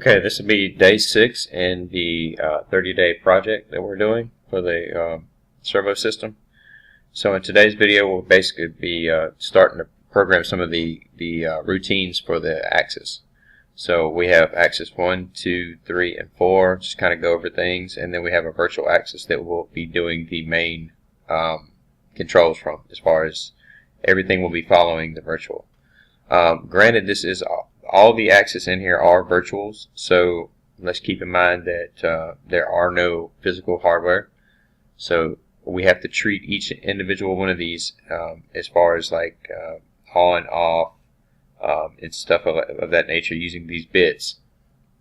Okay, this will be day 6 in the 30-day project that we're doing for the servo system. So in today's video, we'll basically be starting to program some of the routines for the axis. So we have axis 1, 2, 3, and 4, just kind of go over things, and then we have a virtual axis that we'll be doing the main controls from, as far as everything will be following the virtual. Granted, this is all the axes in here are virtuals, so let's keep in mind that there are no physical hardware. So we have to treat each individual one of these as far as like on, off, and stuff of that nature, using these bits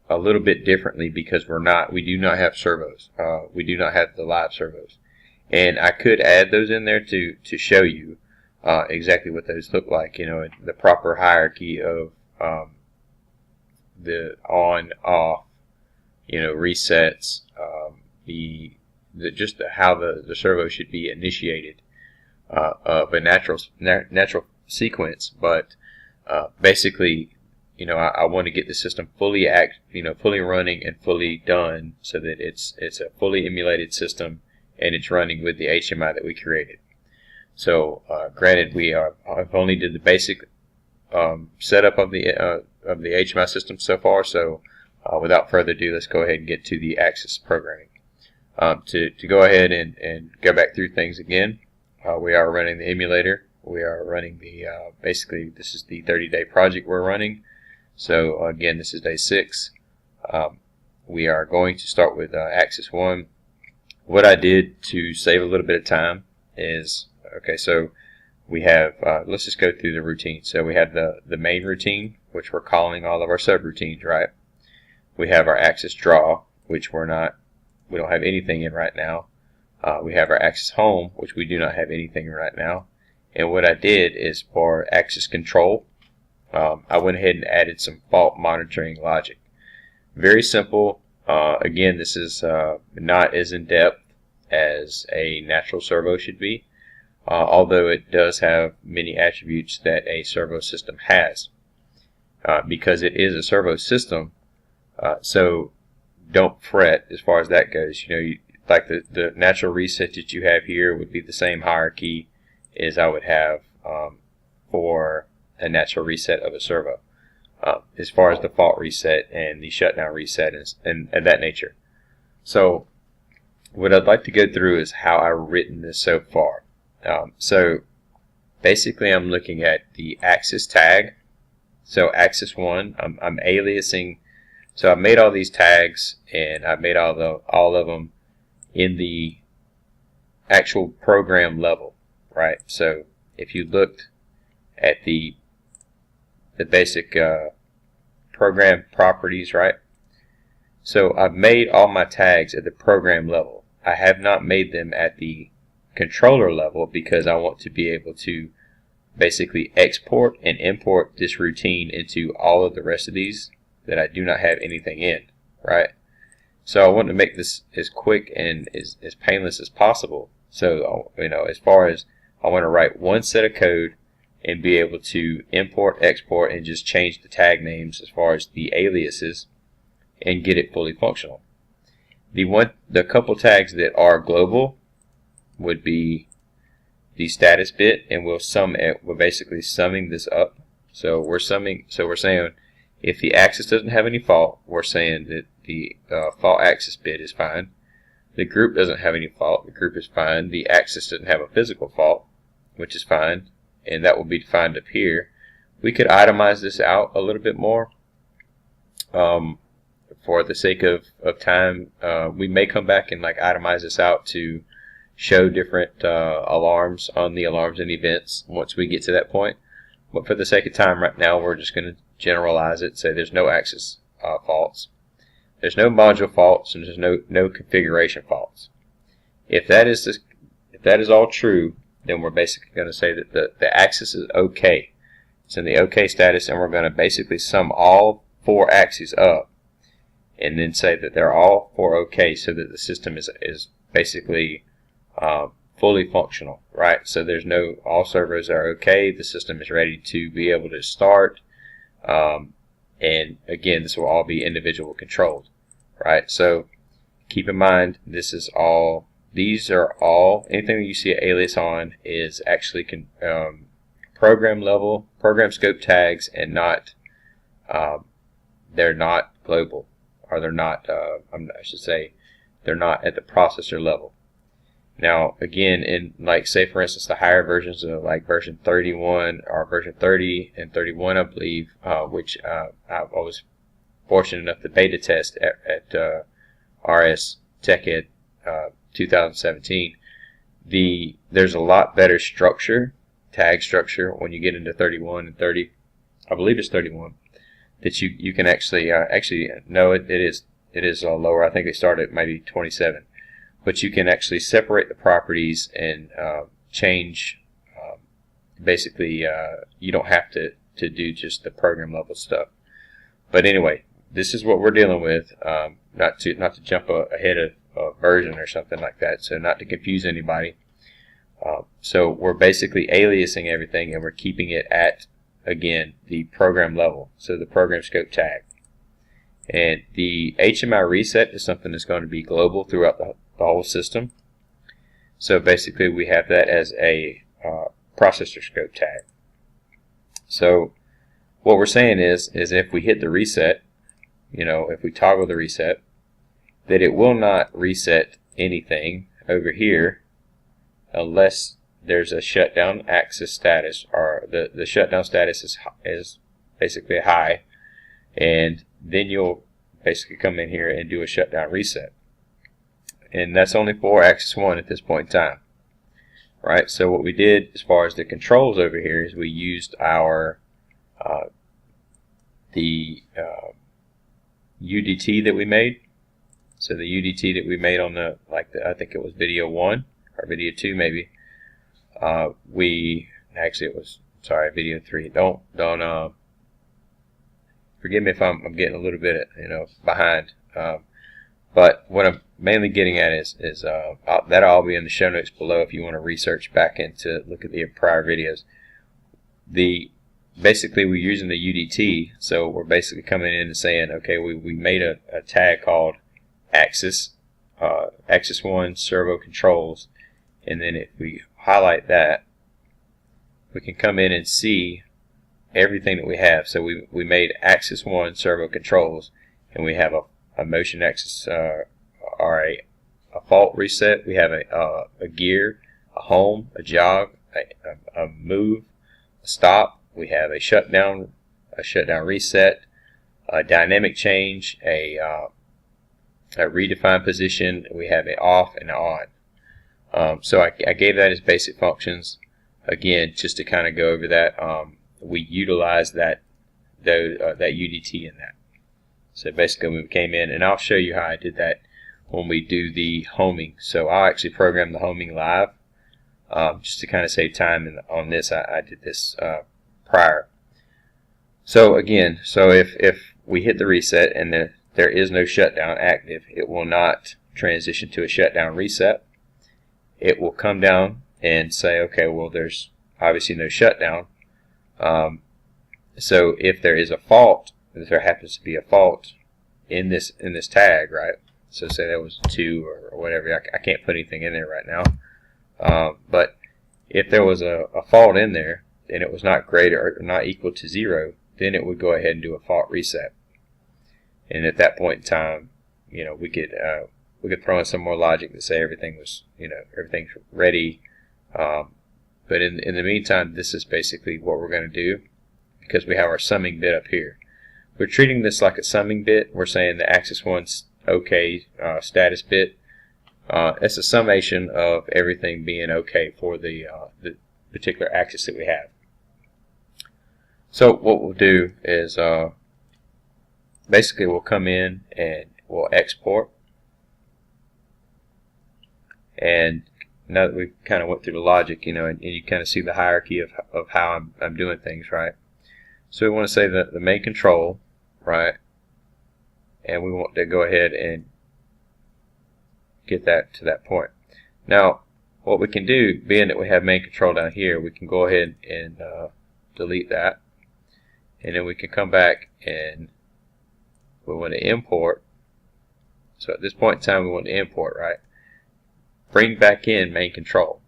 a little bit differently, because we do not have servos. We do not have the live servos, and I could add those in there to show you exactly what those look like. You know, the proper hierarchy of the on, off, you know, resets, just how the servo should be initiated of a natural sequence. But basically, you know, I want to get the system fully running and fully done, so that it's a fully emulated system and it's running with the HMI that we created. So granted, I've only did the basic setup of the HMI system so far. So without further ado, let's go ahead and get to the axis programming. To go ahead and go back through things again, we are running the emulator. We are running the basically, this is the 30-day project we're running. So again, this is day 6. We are going to start with axis 1. What I did to save a little bit of time is, okay, so we have, let's just go through the routine. So we have the main routine, which we're calling all of our subroutines, right? We have our axis draw, which we don't have anything in right now. We have our axis home, which we do not have anything right now. And what I did is, for axis control, I went ahead and added some fault monitoring logic. Very simple. Again, this is not as in-depth as a natural servo should be, although it does have many attributes that a servo system has, because it is a servo system. So don't fret as far as that goes. You know, like the natural reset that you have here would be the same hierarchy as I would have for a natural reset of a servo, as far as the fault reset and the shutdown reset and that nature. So what I'd like to go through is how I've written this so far. So basically, I'm looking at the axis tag. So axis 1, I'm aliasing. So I made all these tags, and I made all of them in the actual program level, right? So if you looked at the basic program properties, right? So I've made all my tags at the program level. I have not made them at the controller level, because I want to be able to basically export and import this routine into all of the rest of these that I do not have anything in, right? So I want to make this as quick and as painless as possible. So, you know, as far as I want to write one set of code and be able to import, export, and just change the tag names as far as the aliases and get it fully functional. The couple tags that are global would be the status bit, and we're basically summing this up. So we're saying if the axis doesn't have any fault, we're saying that the fault axis bit is fine. The group doesn't have any fault, the group is fine. The axis doesn't have a physical fault, which is fine, and that will be defined up here. We could itemize this out a little bit more. For the sake of time, we may come back and like itemize this out to show different alarms on the alarms and events once we get to that point. But for the sake of time right now, we're just going to generalize it, say there's no axis faults, there's no module faults, and there's no configuration faults. If that is all true, then we're basically going to say that the axis is okay. It's in the okay status, and we're going to basically sum all 4 axes up and then say that they're all 4 okay, so that the system is basically fully functional, right? So all servos are okay. The system is ready to be able to start. And again, this will all be individual controlled, right? So keep in mind, these are all, anything you see an alias on is actually program level, program scope tags, and not, they're not global, or they're not, I should say, they're not at the processor level. Now, again, in like, say for instance, the higher versions of like version 31 or version 30 and 31, I believe, which I was fortunate enough to beta test at RS Tech Ed 2017. There's a lot better structure, tag structure, when you get into 31 and 30. I believe it's 31 that you can actually no, it is lower. I think they start at maybe 27. But you can actually separate the properties and change. Basically, you don't have to do just the program level stuff. But anyway, this is what we're dealing with. Not to jump ahead of a version or something like that. So not to confuse anybody. So we're basically aliasing everything, and we're keeping it at, again, the program level. So the program scope tag. And the HMI reset is something that's going to be global throughout the whole system. So basically we have that as a processor scope tag. So what we're saying is if we hit the reset, if we toggle the reset, that it will not reset anything over here unless there's a shutdown access status, or the shutdown status is basically high, and then you'll basically come in here and do a shutdown reset. And that's only for Axis 1 at this point in time. Right, so what we did as far as the controls over here is we used our UDT that we made. So the UDT that we made on I think it was video 1 or video 2 maybe. Video 3. Don't forgive me if I'm getting a little bit behind. But what I'm mainly getting at is that'll all be in the show notes below if you want to research back into look at the prior videos. Basically we're using the UDT, so we're basically coming in and saying, okay, we made a tag called Axis 1 Servo Controls, and then if we highlight that, we can come in and see everything that we have. So we made Axis 1 Servo Controls, and we have a motion axis or a fault reset. We have a gear, a home, a jog, a move, a stop. We have a shutdown reset, a dynamic change, a redefined position. We have an off and an on. So I gave that as basic functions. Again, just to kind of go over that, we utilized that UDT in that. So basically we came in, and I'll show you how I did that when we do the homing. So I'll actually program the homing live, just to kind of save time on this. I did this prior. So again, if we hit the reset and there is no shutdown active, it will not transition to a shutdown reset. It will come down and say, okay, well, there's obviously no shutdown. So if there is a fault, if there happens to be a fault in this tag, right? So say there was 2 or whatever. I can't put anything in there right now. But if there was a fault in there and it was not greater or not equal to 0, then it would go ahead and do a fault reset. And at that point in time, we could throw in some more logic to say everything was, everything's ready. But in the meantime, this is basically what we're going to do, because we have our summing bit up here. We're treating this like a summing bit. We're saying the Axis 1's OK status bit. It's a summation of everything being OK for the particular axis that we have. So what we'll do is basically we'll come in and we'll export. And now that we've kind of went through the logic, and you kind of see the hierarchy of how I'm doing things, right? So we want to say the main control, right? And we want to go ahead and get that to that point. Now, what we can do, being that we have main control down here, we can go ahead and delete that. and then we can come back and we want to import. So at this point in time we want to import, right? Bring back in main control.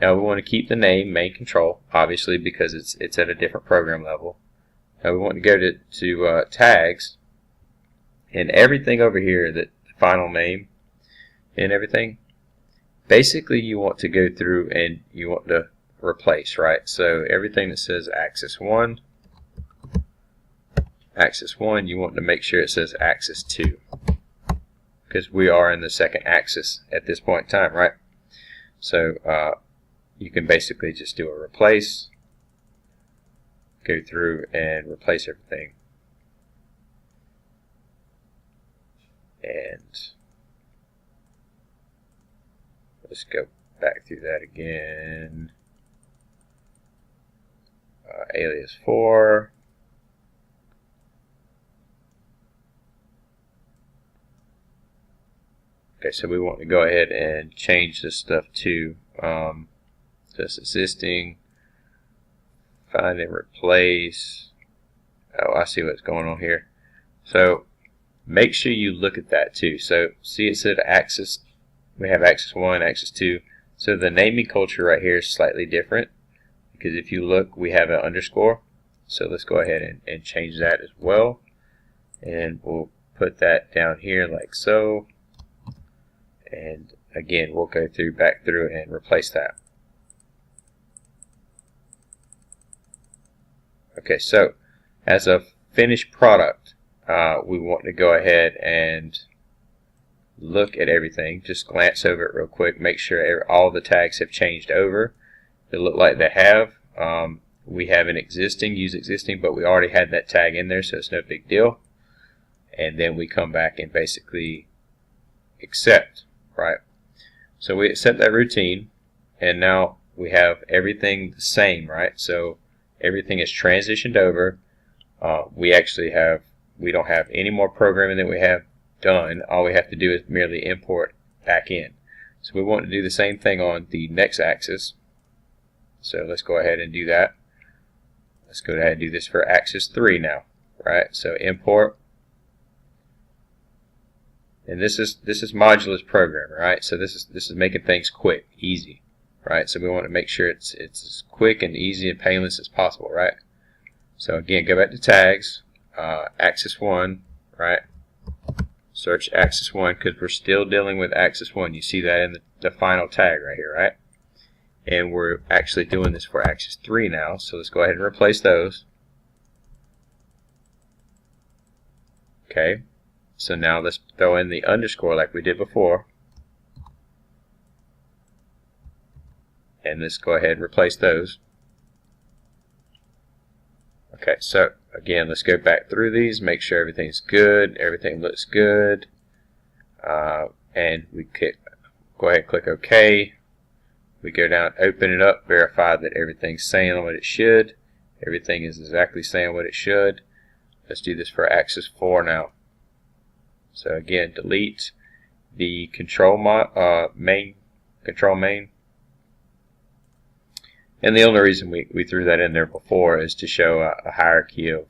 Now we want to keep the name main control, obviously, because it's at a different program level. Now we want to go to tags, and everything over here, the final name and everything, basically you want to go through and you want to replace, right? So everything that says axis 1, you want to make sure it says axis 2, because we are in the second axis at this point in time, right? So you can basically just do a replace, go through and replace everything. And let's go back through that again. Alias 4. Okay, so we want to go ahead and change this stuff to just existing, find and replace. Oh, I see what's going on here. So make sure you look at that too. So see, it said axis, we have axis 1, axis 2. So the naming culture right here is slightly different, because if you look, we have an underscore. So let's go ahead and change that as well, and we'll put that down here like so. And again, we'll go back through and replace that. Okay, so as a finished product, we want to go ahead and look at everything. Just glance over it real quick, make sure all the tags have changed over. They look like they have. We have an existing, use existing, but we already had that tag in there, so it's no big deal. And then we come back and basically accept, right? So we accept that routine, and now we have everything the same, right? So everything is transitioned over. We don't have any more programming that we have done. All we have to do is merely import back in. So we want to do the same thing on the next axis. So let's go ahead and do that. Let's go ahead and do this for axis 3 now, right? So import, and this is modulus programming, right? So this is making things quick, easy, right? So we want to make sure it's as quick and easy and painless as possible, right? So again, go back to tags, axis 1, right? Search axis 1, because we're still dealing with axis 1. You see that in the final tag right here, right? And we're actually doing this for axis 3 now, so let's go ahead and replace those. Okay, so now let's throw in the underscore like we did before, and let's go ahead and replace those. Okay, so again, let's go back through these, make sure everything's good, everything looks good, and we go ahead and click OK. We go down, open it up, verify that everything's saying what it should. Everything is exactly saying what it should. Let's do this for axis 4 now. So again, delete the control main. And the only reason we threw that in there before is to show a hierarchy of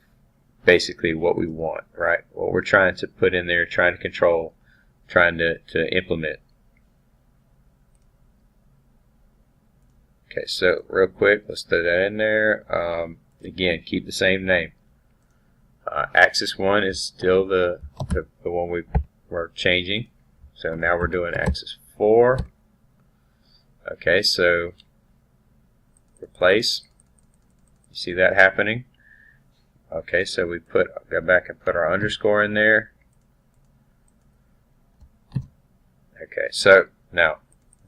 basically what we want, right? What we're trying to put in there, trying to control, trying to implement. Okay, so real quick, let's throw that in there. Again, keep the same name. Axis 1 is still the one we're changing. So now we're doing axis 4. Okay, so replace. You see that happening? Okay, so we go back and put our underscore in there. Okay, so now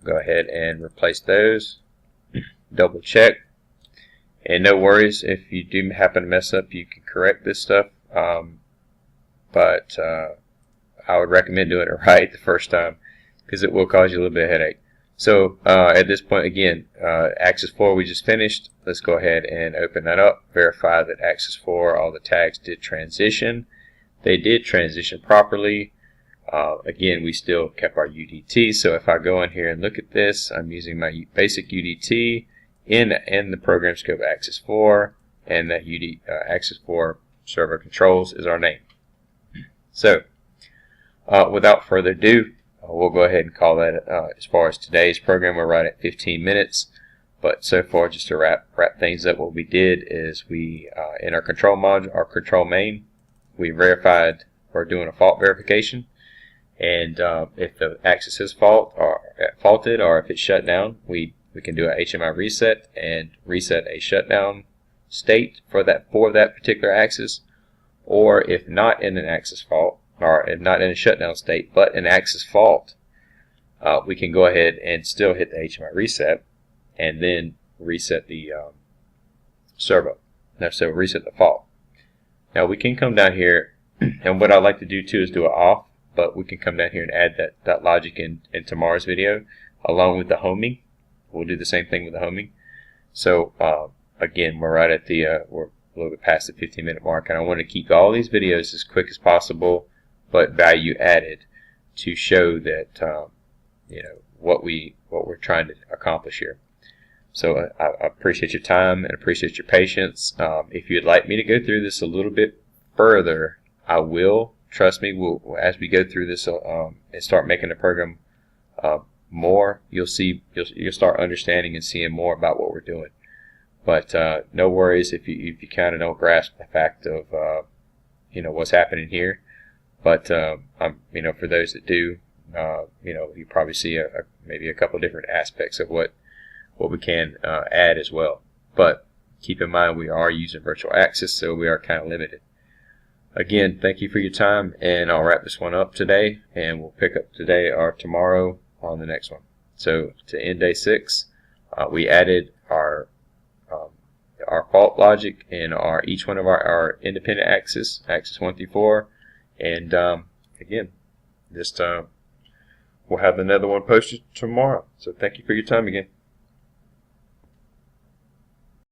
go ahead and replace those. Double check, and no worries if you do happen to mess up, you can correct this stuff, but I would recommend doing it right the first time, because it will cause you a little bit of headache. So at this point, again, axis 4 we just finished. Let's go ahead and open that up, verify that axis 4 all the tags did transition. They did transition properly. Again, we still kept our UDT, so if I go in here and look at this, I'm using my basic UDT in the program scope axis 4, and that UD axis for servo controls is our name. So without further ado, we'll go ahead and call that as far as today's program. We're right at 15 minutes. But so far, just to wrap things up, what we did is we, in our control module, our control main, we verified or doing a fault verification. And if the axis is faulted or if it's shut down, we can do a HMI reset and reset a shutdown state for that particular axis. Or if not in an axis fault, or if not in a shutdown state, but an axis fault, we can go ahead and still hit the HMI reset and then reset the servo. So reset the fault. Now we can come down here, and what I like to do too is do it off, but we can come down here and add that logic in tomorrow's video along with the homing. We'll do the same thing with the homing. So again, we're right at the we're a little bit past the 15-minute mark, and I want to keep all these videos as quick as possible, but value added to show that you know what we're trying to accomplish here. So I appreciate your time and appreciate your patience. If you'd like me to go through this a little bit further, I will. Trust me, as we go through this and start making the program more, you'll start understanding and seeing more about what we're doing. But no worries if you kind of don't grasp the fact of you know what's happening here. But you know, for those that do, you know, you probably see maybe a couple different aspects of what we can add as well. But keep in mind we are using virtual axis, so we are kind of limited. Again, thank you for your time, and I'll wrap this one up today, and we'll pick up today or tomorrow on the next one. So to end day 6, we added our fault logic in each one of our independent axis 1 through 4, and again, just we'll have another one posted tomorrow. So thank you for your time again.